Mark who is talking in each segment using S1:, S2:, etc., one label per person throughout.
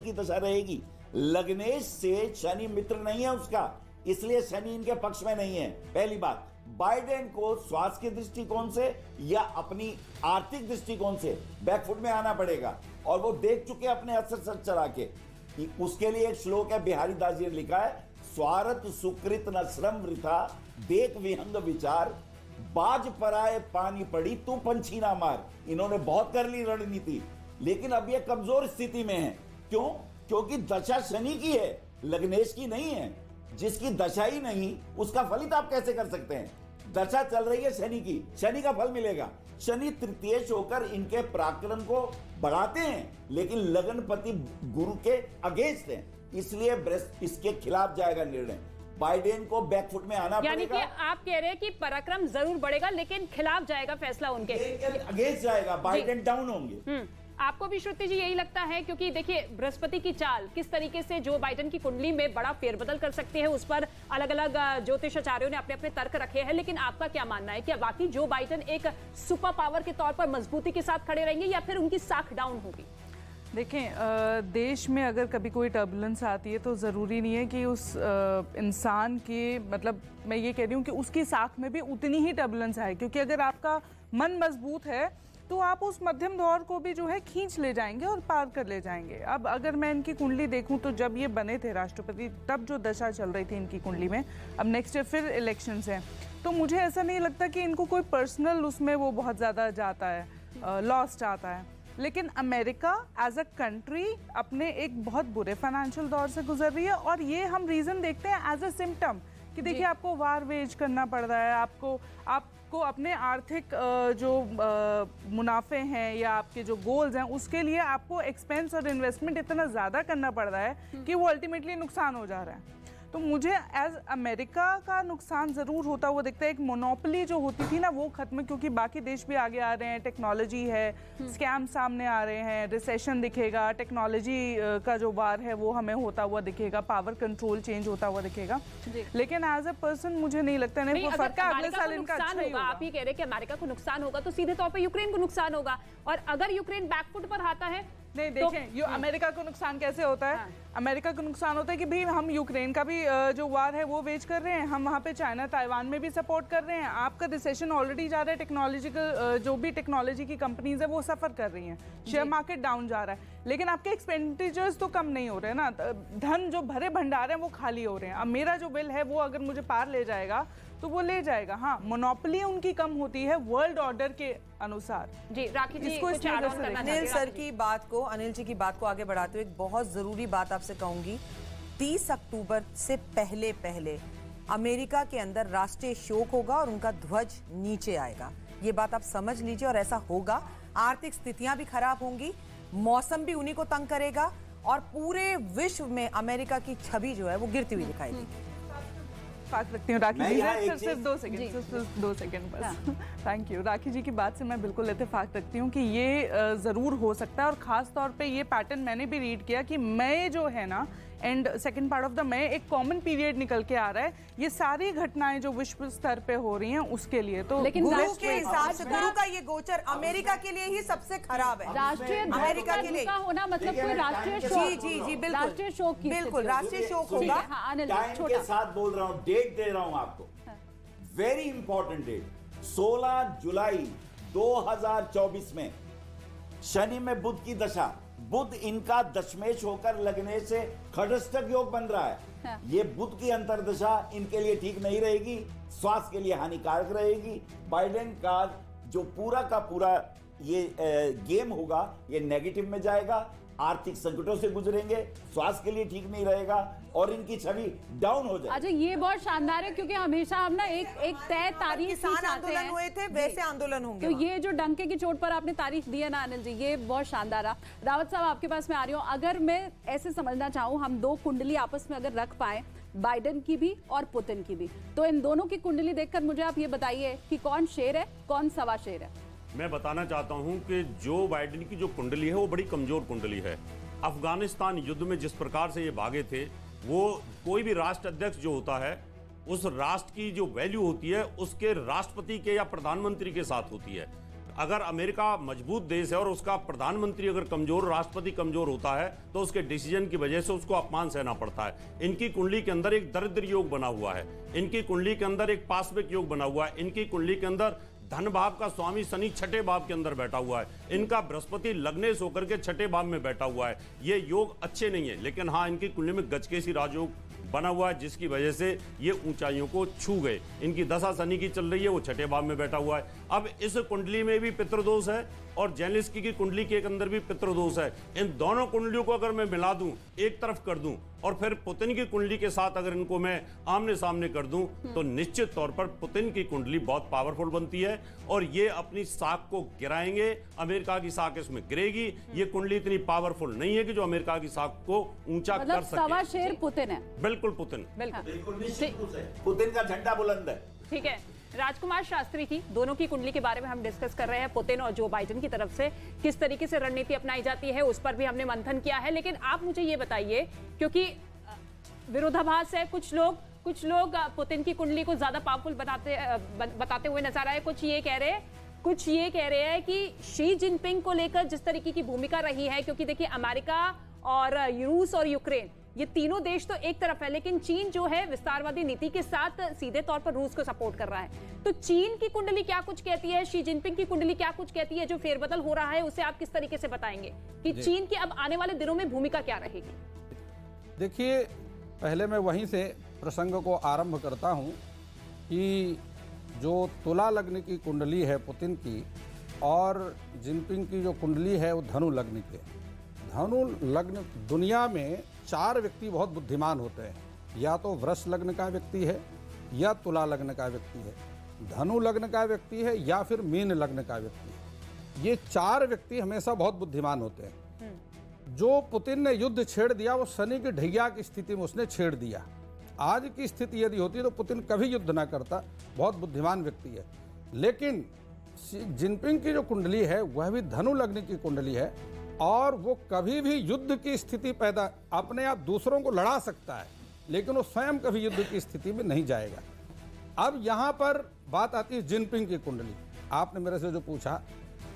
S1: की दशा रहेगी। लग्नेश से शनि मित्र नहीं है उसका, इसलिए शनि इनके पक्ष में नहीं है। पहली बात, बाइडेन को स्वास्थ्य के दृष्टिकोण से या अपनी आर्थिक दृष्टिकोण से बैकफुट में आना पड़ेगा, और वो देख चुके अपने असर सर चला के। उसके लिए एक श्लोक है, बिहारी दास जी ने लिखा है, स्वार्थ सुकृत न श्रम वृथा, देख विहंग विचार, बाज पराए पानी पड़ी तू पंछी ना मार। इन्होंने बहुत कर ली रणनीति, लेकिन अब ये कमजोर स्थिति में है। क्यों? क्योंकि दशा शनि की है, लग्नेश की नहीं है। जिसकी दशा ही नहीं, उसका फलित आप कैसे कर सकते हैं? दशा चल रही है शनि की, शनि का फल मिलेगा। शनि तृतीयेश होकर इनके पराक्रम को बढ़ाते हैं, लेकिन लगनपति गुरु के अगेंस्ट हैं, इसलिए इसके खिलाफ जाएगा निर्णय। बाइडेन को बैकफुट में आना पड़ेगा।
S2: यानी कि आप कह रहे हैं कि पराक्रम जरूर बढ़ेगा, लेकिन खिलाफ जाएगा फैसला उनके,
S1: अगेंस्ट जाएगा, बाइडेन डाउन होंगे।
S2: आपको भी श्रुति जी यही लगता है? क्योंकि देखिए बृहस्पति की चाल किस तरीके से जो बाइडेन की कुंडली में बड़ा फेरबदल कर सकते हैं, उस पर अलग अलग ज्योतिषाचार्यों ने अपने अपने तर्क रखे हैं, लेकिन आपका क्या मानना है? क्या वाकई जो बाइडेन एक सुपर पावर के तौर पर मजबूती के साथ खड़े रहेंगे या फिर उनकी साख डाउन होगी?
S3: देखें, देश में अगर कभी कोई टर्बुलेंस आती है तो ज़रूरी नहीं है कि उस इंसान के, मतलब मैं ये कह रही हूँ कि उसकी साख में भी उतनी ही टर्बुलेंस आए, क्योंकि अगर आपका मन मजबूत है तो आप उस मध्यम दौर को भी जो है खींच ले जाएंगे और पार कर ले जाएंगे। अब अगर मैं इनकी कुंडली देखूं तो जब ये बने थे राष्ट्रपति, तब जो दशा चल रही थी इनकी कुंडली में, अब नेक्स्ट ईयर फिर इलेक्शंस हैं, तो मुझे ऐसा नहीं लगता कि इनको कोई पर्सनल उसमें वो बहुत ज़्यादा जाता है, लॉस आता है। लेकिन अमेरिका एज अ कंट्री अपने एक बहुत बुरे फाइनेंशियल दौर से गुजर रही है, और ये हम रीज़न देखते हैं एज अ सिम्टम कि देखिए आपको वार वेज करना पड़ रहा है, आपको अपने आर्थिक जो मुनाफे हैं या आपके जो गोल्स हैं उसके लिए आपको एक्सपेंस और इन्वेस्टमेंट इतना ज़्यादा करना पड़ रहा है कि वो अल्टीमेटली नुकसान हो जा रहा है। तो मुझे एज अमेरिका का नुकसान ज़रूर होता हुआ दिखता है। एक मोनोपोली जो होती थी ना वो खत्म, क्योंकि बाकी देश भी आगे आ रहे हैं, टेक्नोलॉजी है, स्कैम सामने आ रहे हैं, रिसेशन दिखेगा, टेक्नोलॉजी का जो वार है वो हमें होता हुआ दिखेगा, पावर कंट्रोल चेंज होता हुआ दिखेगा। लेकिन एज अ पर्सन मुझे नहीं लगता अगले साल इनका अच्छा होगा।
S2: आप ही कह रहे हैं कि अमेरिका को नुकसान होगा, तो सीधे तौर पर यूक्रेन को नुकसान होगा, और अगर यूक्रेन बैकफुट पर आता है
S3: नहीं, देखें अमेरिका को नुकसान कैसे होता है। अमेरिका को नुकसान होता है कि भाई हम यूक्रेन का भी जो वार है वो वेज कर रहे हैं, हम वहाँ पे चाइना ताइवान में भी सपोर्ट कर रहे हैं, आपका रिसेशन ऑलरेडी जा रहा है, टेक्नोलॉजिकल जो भी टेक्नोलॉजी की कंपनीज है वो सफ़र कर रही हैं, शेयर मार्केट डाउन जा रहा है, लेकिन आपके एक्सपेंडिचर्स तो कम नहीं हो रहे हैं ना, धन जो भरे भंडार हैं वो खाली हो रहे हैं। अब मेरा जो बिल है वो अगर मुझे पार ले जाएगा तो वो ले जाएगा। हाँ, मोनोपोली उनकी कम होती है वर्ल्ड ऑर्डर के अनुसार।
S2: जी राखी जी,
S3: इसको
S4: अनिल सर की बात को, अनिल जी की बात को आगे बढ़ाते हुए एक बहुत जरूरी बात आपसे कहूंगी। 30 अक्टूबर से पहले अमेरिका के अंदर राष्ट्रीय शोक होगा और उनका ध्वज नीचे आएगा। ये बात आप समझ लीजिए, और ऐसा होगा। आर्थिक स्थितियां भी खराब होंगी, मौसम भी उन्हीं को तंग करेगा, और पूरे विश्व में अमेरिका की छवि जो है वो गिरती हुई दिखाई देगी।
S3: फैक्ट रखती हूँ राखी जी, सिर्फ 2 सेकंड बस। Thank you. राखी जी की बात से मैं बिल्कुल इत्तेफाक रखती हूँ कि ये ज़रूर हो सकता है, और ख़ास तौर पे ये पैटर्न मैंने भी रीड किया कि मई जो है ना, and second part of the May एक कॉमन पीरियड निकल के आ रहा है। ये सारी घटनाएं जो विश्व स्तर पे हो रही हैं उसके लिए, तो
S4: लेकिन गुरु के हिसाब से गुरु का ये गोचर अमेरिका के लिए ही सबसे खराब है।
S2: राष्ट्रीय
S4: अमेरिका के लिए
S2: होना मतलब कोई राष्ट्रीय शोक।
S4: जी बिल्कुल,
S2: राष्ट्रीय शोक की,
S4: बिल्कुल राष्ट्रीय शोक होगा।
S1: टाइम के साथ बोल रहा हूँ, डेट दे रहा हूँ आपको, वेरी इंपॉर्टेंट डेट, 16 जुलाई 2024 में शनि में बुध की दशा, बुध इनका दशमेश होकर लगने से खडष्टक योग बन रहा है। ये बुध की अंतर्दशा इनके लिए ठीक नहीं रहेगी, स्वास्थ्य के लिए हानिकारक रहेगी। बाइडेन का जो पूरा का पूरा ये गेम होगा ये नेगेटिव में जाएगा, आर्थिक संकटों से गुजरेंगे, स्वास्थ्य के लिए ठीक नहीं रहेगा, और इनकी छवि डाउन हो जाएगी।
S2: अच्छा, ये बहुत शानदार है, क्योंकि हमेशा हम ना एक तय तारीख
S4: किसान आंदोलन हुए थे, वैसे आंदोलन होंगे।
S2: तो ये जो डंके की चोट पर आपने तारीख दी है ना अनिल जी, ये बहुत शानदार है। रावत साहब, आपके पास मैं आ रही हूँ। अगर मैं ऐसे समझना चाहूँ, हम 2 कुंडली आपस में अगर रख पाए, बाइडेन की भी और पुतिन की भी, तो इन दोनों की कुंडली देखकर मुझे आप ये बताइए कि कौन शेर है, कौन सवा शेर है?
S5: मैं बताना चाहता हूं कि जो बाइडेन की जो कुंडली है वो बड़ी कमजोर कुंडली है। अफगानिस्तान युद्ध में जिस प्रकार से ये भागे थे, वो कोई भी राष्ट्र अध्यक्ष जो होता है उस राष्ट्र की जो वैल्यू होती है उसके राष्ट्रपति के या प्रधानमंत्री के साथ होती है। अगर अमेरिका मजबूत देश है और उसका प्रधानमंत्री अगर कमजोर, राष्ट्रपति कमजोर होता है तो उसके डिसीजन की वजह से उसको अपमान सहना पड़ता है। इनकी कुंडली के अंदर एक दरिद्र योग बना हुआ है, इनकी कुंडली के अंदर एक पाशविक योग बना हुआ है, इनकी कुंडली के अंदर धन भाव का स्वामी शनि छठे भाव के अंदर बैठा हुआ है, इनका बृहस्पति लग्नेश होकर के छठे भाव में बैठा हुआ है। ये योग अच्छे नहीं है, लेकिन हाँ इनकी कुंडली में गजकेशी राजयोग बना हुआ है जिसकी वजह से ये ऊंचाइयों को छू गए। इनकी दशा शनि की चल रही है, वो छठे भाव में बैठा हुआ है। अब इस कुंडली में भी पितृदोष है और जेलिस्की की कुंडली के अंदर भी पितृदोष है। इन दोनों कुंडलियों को अगर मैं मिला दूं, एक तरफ कर दूं और फिर पुतिन की कुंडली के साथ अगर इनको मैं आमने सामने कर दूं तो निश्चित तौर पर पुतिन की कुंडली बहुत पावरफुल बनती है और ये अपनी साख को गिराएंगे। अमेरिका की साख इसमें गिरेगी। ये कुंडली इतनी पावरफुल नहीं है कि जो अमेरिका की साख को ऊंचा कर सके।
S2: सवा शेर पुतिन है।
S5: बिल्कुल पुतिन,
S1: बिल्कुल पुतिन का झंडा बुलंद है।
S2: ठीक है, राजकुमार शास्त्री जी, दोनों की कुंडली के बारे में हम डिस्कस कर रहे हैं। पुतिन और जो बाइडेन की तरफ से किस तरीके से रणनीति अपनाई जाती है उस पर भी हमने मंथन किया है। लेकिन आप मुझे ये बताइए, क्योंकि विरोधाभास है, कुछ लोग पुतिन की कुंडली को ज्यादा पावरफुल बताते हुए नजर आए। कुछ ये कह रहे हैं कि शी जिनपिंग को लेकर जिस तरीके की भूमिका रही है, क्योंकि देखिए अमेरिका और रूस और यूक्रेन ये तीनों देश तो एक तरफ है, लेकिन चीन जो है विस्तारवादी नीति के साथ सीधे तौर पर रूस को सपोर्ट कर रहा है। तो चीन की कुंडली क्या कुछ कहती है, शी जिनपिंग की कुंडली क्या कुछ कहती है, जो फेरबदल हो रहा है उसे आप किस तरीके से बताएंगे कि चीन की अब आने वाले दिनों में भूमिका क्या रहेगी?
S6: देखिए, पहले मैं वहीं से प्रसंग को आरंभ करता हूं कि जो तुला लग्न की कुंडली है पुतिन की और जिनपिंग की जो कुंडली है वो धनु लग्न की है। धनु लग्न, दुनिया में 4 व्यक्ति बहुत बुद्धिमान होते हैं, या तो वृष लग्न का व्यक्ति है, या तुला लग्न का व्यक्ति है, धनु लग्न का व्यक्ति है, या फिर मीन लग्न का व्यक्ति है। ये 4 व्यक्ति हमेशा बहुत बुद्धिमान होते हैं। जो पुतिन ने युद्ध छेड़ दिया वो शनि की ढैया की स्थिति में उसने छेड़ दिया। आज की स्थिति यदि होती तो पुतिन कभी युद्ध ना करता, बहुत बुद्धिमान व्यक्ति है। लेकिन जिनपिंग की जो कुंडली है वह भी धनु लग्न की कुंडली है और वो कभी भी युद्ध की स्थिति पैदा, अपने आप दूसरों को लड़ा सकता है, लेकिन वो स्वयं कभी युद्ध की स्थिति में नहीं जाएगा। अब यहाँ पर बात आती है जिनपिंग की कुंडली। आपने मेरे से जो पूछा,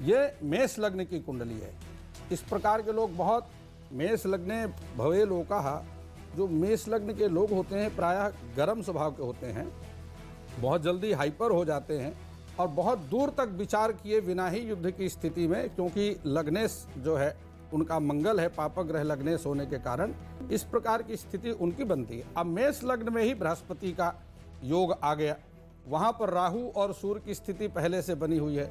S6: ये मेष लग्न की कुंडली है। इस प्रकार के लोग बहुत, मेष लग्ने भवे लोका, जो मेष लग्न के लोग होते हैं प्रायः गर्म स्वभाव के होते हैं, बहुत जल्दी हाइपर हो जाते हैं और बहुत दूर तक विचार किए बिना ही युद्ध की स्थिति में, क्योंकि लग्नेश जो है उनका मंगल है, पापक ग्रह लग्नेश होने के कारण इस प्रकार की स्थिति उनकी बनती है। अब मेष लग्न में ही बृहस्पति का योग आ गया, वहाँ पर राहु और सूर्य की स्थिति पहले से बनी हुई है।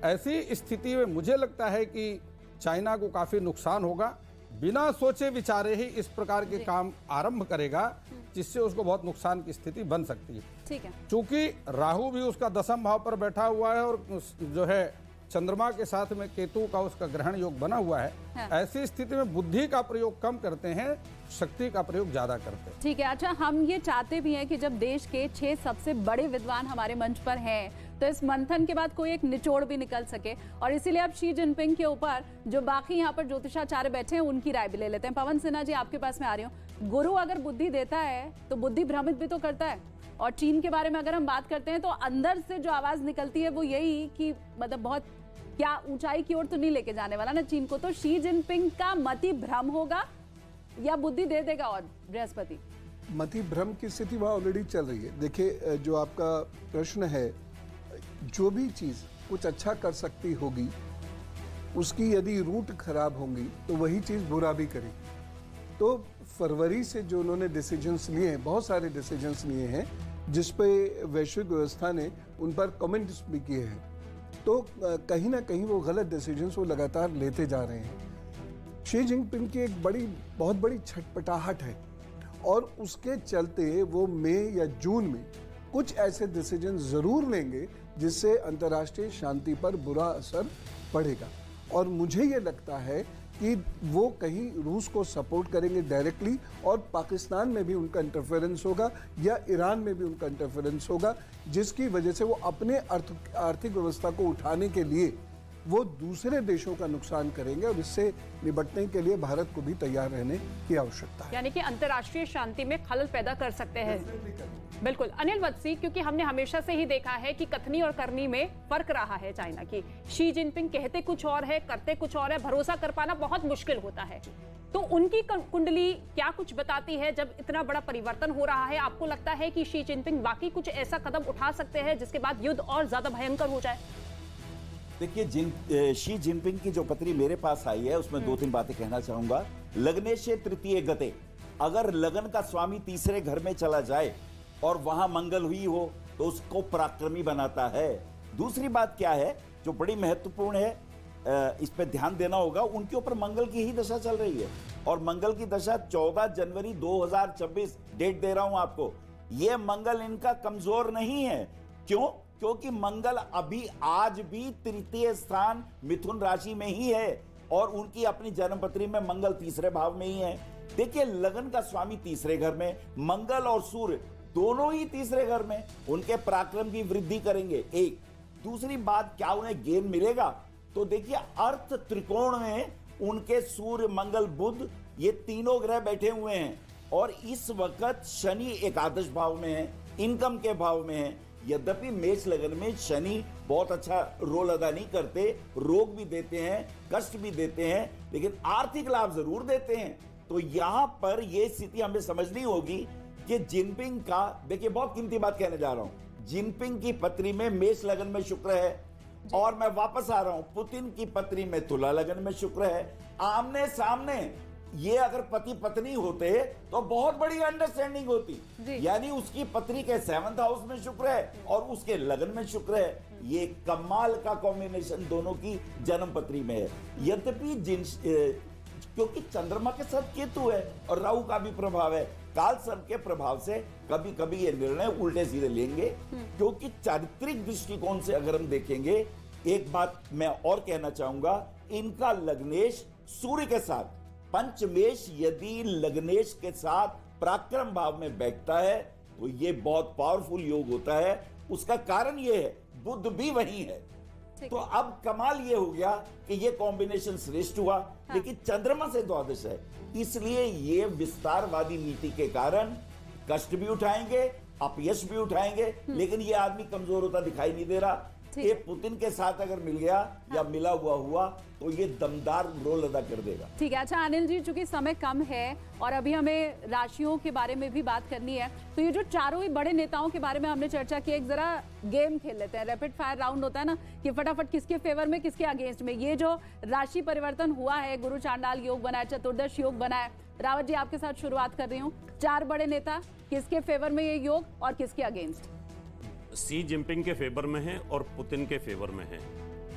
S6: ऐसी स्थिति में मुझे लगता है कि चाइना को काफ़ी नुकसान होगा। बिना सोचे विचारे ही इस प्रकार के काम आरंभ करेगा, जिससे उसको बहुत नुकसान की स्थिति बन सकती है।
S2: ठीक है,
S6: चूंकि राहु भी उसका 10वें भाव पर बैठा हुआ है और जो है चंद्रमा के साथ में केतु का उसका ग्रहण योग बना हुआ है। हाँ। ऐसी स्थिति में बुद्धि का प्रयोग कम करते हैं, शक्ति का प्रयोग ज्यादा करते हैं।
S2: ठीक है, अच्छा, हम ये चाहते भी हैं कि जब देश के 6 सबसे बड़े विद्वान हमारे मंच पर हैं तो इस मंथन के बाद कोई एक निचोड़ भी निकल सके, और इसीलिए अब शी जिनपिंग के ऊपर जो बाकी यहाँ पर ज्योतिषाचार्य बैठे हैं उनकी राय भी ले लेते हैं। पवन सिन्हा जी, आपके पास में आ रही हूँ। गुरु अगर बुद्धि देता है तो बुद्धि भ्रमित भी तो करता है, और चीन के बारे में अगर हम बात करते हैं तो अंदर से जो आवाज निकलती है वो यही कि मतलब बहुत क्या ऊंचाई की ओर तो नहीं लेके जाने वाला ना चीन को। तो शी जिनपिंग का मति भ्रम होगा या बुद्धि दे देगा? और बृहस्पति
S7: मति भ्रम की स्थिति वहाँ ऑलरेडी चल रही है। देखिए, जो आपका प्रश्न है, जो भी चीज़ कुछ अच्छा कर सकती होगी उसकी यदि रूट खराब होंगी तो वही चीज़ बुरा भी करेगी। तो फरवरी से जो उन्होंने डिसीजंस लिए हैं, बहुत सारे डिसीजंस लिए हैं जिस पे वैश्विक व्यवस्था ने उन पर कमेंट्स भी किए हैं, तो कहीं ना कहीं वो गलत डिसीजंस वो लगातार लेते जा रहे हैं। शी जिनपिंग की एक बहुत बड़ी छटपटाहट है और उसके चलते वो मई या जून में कुछ ऐसे डिसीजन ज़रूर लेंगे जिससे अंतर्राष्ट्रीय शांति पर बुरा असर पड़ेगा। और मुझे ये लगता है कि वो कहीं रूस को सपोर्ट करेंगे डायरेक्टली, और पाकिस्तान में भी उनका इंटरफेरेंस होगा या ईरान में भी उनका इंटरफेरेंस होगा, जिसकी वजह से वो अपने आर्थिक व्यवस्था को उठाने के लिए वो दूसरे देशों का नुकसान करेंगे और इससे निपटने के लिए भारत को भी तैयार रहने की आवश्यकता है।
S2: यानी कि अंतर्राष्ट्रीय शांति में खलल पैदा कर सकते हैं। बिल्कुल अनिल वत्सी, क्योंकि हमने हमेशा से ही देखा है कि कथनी और करनी में फर्क रहा है चाइना की। शी जिनपिंग कहते कुछ और है, करते कुछ और है, भरोसा कर पाना बहुत मुश्किल होता है। तो उनकी कुंडली क्या कुछ बताती है जब इतना बड़ा परिवर्तन हो रहा है? आपको लगता है कि शी जिनपिंग वाकई कुछ ऐसा कदम उठा सकते हैं जिसके बाद युद्ध और ज्यादा भयंकर हो जाए?
S1: देखिए, शी जिनपिंग की जो पत्री मेरे पास आई है उसमें 2-3 बातें कहना चाहूंगा। लग्नेशे तृतीय गते, अगर लगन का स्वामी तीसरे घर में चला जाए और वहां मंगल हुई हो तो उसको पराक्रमी बनाता है। दूसरी बात क्या है जो बड़ी महत्वपूर्ण है, इस पे ध्यान देना होगा, उनके ऊपर मंगल की ही दशा चल रही है और मंगल की दशा 14 जनवरी 2026, डेट दे रहा हूं आपको। यह मंगल इनका कमजोर नहीं है। क्यों? क्योंकि मंगल अभी आज भी तृतीय स्थान मिथुन राशि में ही है और उनकी अपनी जन्मपत्री में मंगल तीसरे भाव में ही है। देखिए, लगन का स्वामी तीसरे घर में, मंगल और सूर्य दोनों ही तीसरे घर में, उनके पराक्रम की वृद्धि करेंगे। एक दूसरी बात, क्या उन्हें गेन मिलेगा? तो देखिए, अर्थ त्रिकोण में उनके सूर्य, मंगल, बुध, ये तीनों ग्रह बैठे हुए हैं और इस वक्त शनि एकादश भाव में है, इनकम के भाव में है। यद्यपि मेष लगन में शनि बहुत अच्छा रोल अदा नहीं करते, रोग भी देते हैं, कष्ट भी देते हैं, लेकिन आर्थिक लाभ जरूर देते हैं। तो यहां पर यह स्थिति हमें समझनी होगी कि जिनपिंग का, देखिए बहुत कीमती बात कहने जा रहा हूं, जिनपिंग की पत्री में मेष लगन में शुक्र है और मैं वापस आ रहा हूं, पुतिन की पत्री में तुला लगन में शुक्र है। आमने सामने ये अगर पति पत्नी होते तो बहुत बड़ी अंडरस्टैंडिंग होती। यानी उसकी पत्री के 7th हाउस में शुक्र है और उसके लगन में शुक्र है। ये कमाल का कॉम्बिनेशन दोनों की जन्म पत्री में है। यद्यपि क्योंकि चंद्रमा के साथ केतु है और राहु का भी प्रभाव है, काल सर्प के प्रभाव से कभी कभी ये निर्णय उल्टे सीधे लेंगे। क्योंकि चारित्रिक दृष्टिकोण से अगर हम देखेंगे, एक बात मैं और कहना चाहूंगा, इनका लग्नेश सूर्य के साथ, पंचमेश यदि लग्नेश के साथ पराक्रम भाव में बैठता है तो ये बहुत पावरफुल योग होता है। उसका कारण ये है बुध भी वही है। तो अब कमाल ये हो गया कि ये कॉम्बिनेशन श्रेष्ठ हुआ। हाँ। लेकिन चंद्रमा से द्वादश है, इसलिए ये विस्तारवादी नीति के कारण कष्ट भी उठाएंगे, अपयश भी उठाएंगे, लेकिन ये आदमी कमजोर होता दिखाई नहीं दे रहा। ये पुतिन के साथ अगर मिल गया या मिला हुआ तो ये दमदार रोल अदा कर देगा।
S2: ठीक है। अच्छा अनिल जी, चूंकि समय कम है और अभी हमें राशियों के बारे में भी बात करनी है, तो ये जो चारों ही बड़े नेताओं के बारे में हमने चर्चा की, एक जरा गेम खेल लेते हैं, रैपिड फायर राउंड होता है ना, कि फटाफट किसके फेवर में किसके अगेंस्ट में। ये जो राशि परिवर्तन हुआ है, गुरु चांडाल योग बना है, चतुर्दश योग बना है, रावत जी आपके साथ शुरुआत कर रही हूँ। 4 बड़े नेता, किसके फेवर में ये योग और किसके अगेंस्ट?
S5: सी जिनपिंग के फेवर में है और पुतिन के फेवर में है,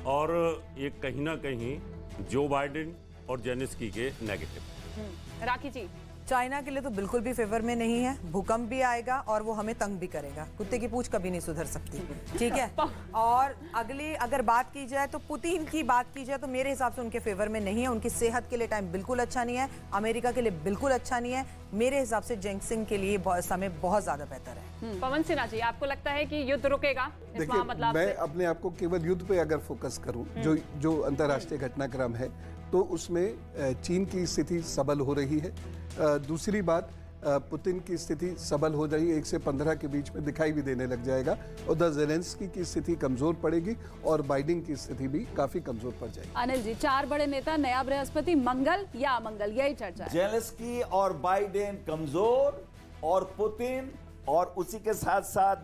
S5: और ये कहीं ना कहीं जो बाइडेन और जेलेंस्की के नेगेटिव।
S2: राखी जी?
S4: चाइना के लिए तो बिल्कुल भी फेवर में नहीं है, भूकंप भी आएगा और वो हमें तंग भी करेगा। कुत्ते की पूंछ कभी नहीं सुधर सकती, ठीक है। और अगली अगर बात की जाए तो पुतिन की बात की जाए तो मेरे हिसाब से उनके फेवर में नहीं है। उनकी सेहत के लिए टाइम बिल्कुल अच्छा नहीं है, अमेरिका के लिए बिल्कुल अच्छा नहीं है। मेरे हिसाब से जेंगसिंग के लिए समय बहुत ज्यादा बेहतर है।
S2: पवन सिन्हा जी, आपको लगता है कि युद्ध रुकेगा?
S7: देखिए, मैं अपने आप को केवल युद्ध पे अगर फोकस करूं, जो अंतर्राष्ट्रीय घटनाक्रम है, तो उसमें चीन की स्थिति सबल हो रही है। दूसरी बात, पुतिन की स्थिति सबल हो रही है, 1 से 15 के बीच में दिखाई भी देने लग जाएगा, और जेलेंस्की की स्थिति कमजोर पड़ेगी और बाइडेन की स्थिति भी काफी कमजोर पड़ जाएगी।
S2: अनिल जी, 4 बड़े नेता, नया बृहस्पति, मंगल या अमंगल, यही चर्चा है।
S1: जेलेंस्की और बाइडेन कमजोर और पुतिन, और उसी के साथ साथ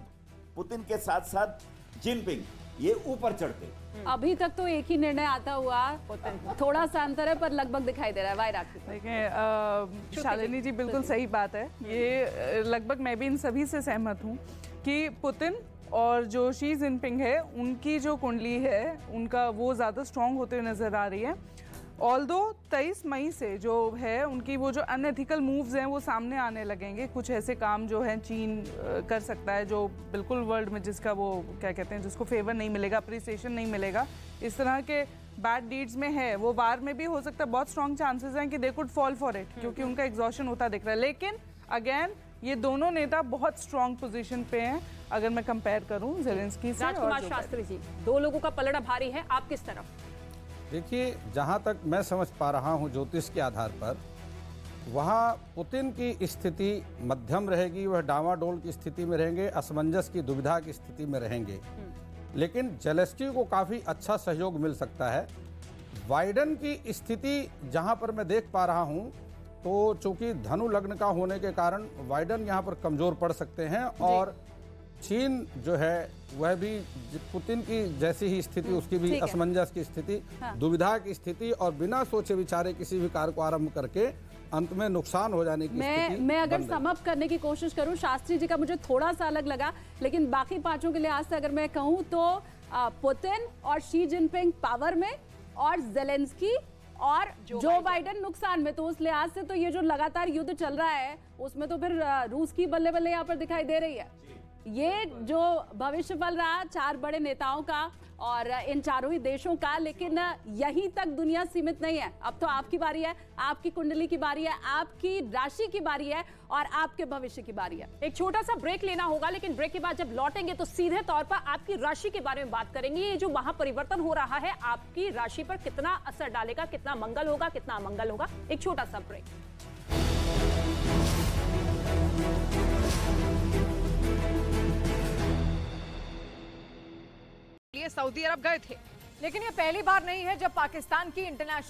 S1: पुतिन के साथ साथ जिनपिंग, ये ऊपर चढ़ते।
S2: अभी तक तो एक ही निर्णय आता हुआ, थोड़ा सा अंतर है पर लगभग दिखाई दे रहा है। वायरा
S3: देखिए शालिनी जी, बिल्कुल सही बात है। ये लगभग मैं भी इन सभी से सहमत हूँ कि पुतिन और जो शी जिनपिंग है, उनकी जो कुंडली है, उनका वो ज़्यादा स्ट्रॉन्ग होते हुए नज़र आ रही है। ऑल्दो 23 मई से जो है उनकी वो जो अनएथिकल मूव्स हैं वो सामने आने लगेंगे। कुछ ऐसे काम जो है चीन कर सकता है जो बिल्कुल वर्ल्ड में जिसका वो क्या कहते हैं, जिसको फेवर नहीं मिलेगा, अप्रिसिएशन नहीं मिलेगा, इस तरह के बैड डीड्स में है। वो वार में भी हो सकता है, बहुत स्ट्रॉन्ग चांसेस हैं कि they could fall for it, क्योंकि उनका एग्जॉशन होता दिख रहा है। लेकिन अगेन ये दोनों नेता बहुत स्ट्रॉन्ग पोजीशन पे हैं अगर मैं कंपेयर करूं जेलेंस्की से।
S2: राजकुमार शास्त्री जी, 2 लोगों का पलड़ा भारी है, आप किस तरफ?
S6: देखिए, जहाँ तक मैं समझ पा रहा हूँ ज्योतिष के आधार पर, वहाँ पुतिन की स्थिति मध्यम रहेगी, वह डामाडोल की स्थिति में रहेंगे, असमंजस की दुविधा की स्थिति में रहेंगे। लेकिन जेलेंस्की को काफ़ी अच्छा सहयोग मिल सकता है। बाइडेन की स्थिति जहाँ पर मैं देख पा रहा हूँ, तो चूंकि धनु लग्न का होने के कारण बाइडेन यहाँ पर कमज़ोर पड़ सकते हैं, और चीन जो है वह भी पुतिन की जैसी ही स्थिति, उसकी भी असमंजस की स्थिति, दुविधा की स्थिति, और बिना सोचे विचारे किसी भी कार्य को आरंभ करके अंत में नुकसान हो जाने की स्थिति।
S2: मैं अगर सम अप करने की कोशिश करूं, शास्त्री जी का मुझे थोड़ा सा अलग लगा, लेकिन बाकी पांचों के लिहाज से अगर मैं कहूं तो पुतिन और शी जिनपिंग पावर में, और जेलेंस्की और जो बाइडेन नुकसान में। तो उस लिहाज से तो ये जो लगातार युद्ध चल रहा है उसमें तो फिर रूस की बल्ले बल्ले यहाँ पर दिखाई दे रही है। ये जो भविष्यफल रहा 4 बड़े नेताओं का और इन चारों ही देशों का, लेकिन यहीं तक दुनिया सीमित नहीं है। अब तो आपकी बारी है, आपकी कुंडली की बारी है, आपकी राशि की बारी है, और आपके भविष्य की बारी है। एक छोटा सा ब्रेक लेना होगा, लेकिन ब्रेक के बाद जब लौटेंगे तो सीधे तौर पर आपकी राशि के बारे में बात करेंगे। ये जो महापरिवर्तन हो रहा है आपकी राशि पर कितना असर डालेगा, कितना मंगल होगा, कितना अमंगल होगा। एक छोटा सा ब्रेक।
S8: सऊदी अरब गए थे, लेकिन ये पहली बार नहीं है जब पाकिस्तान की इंटरनेशनल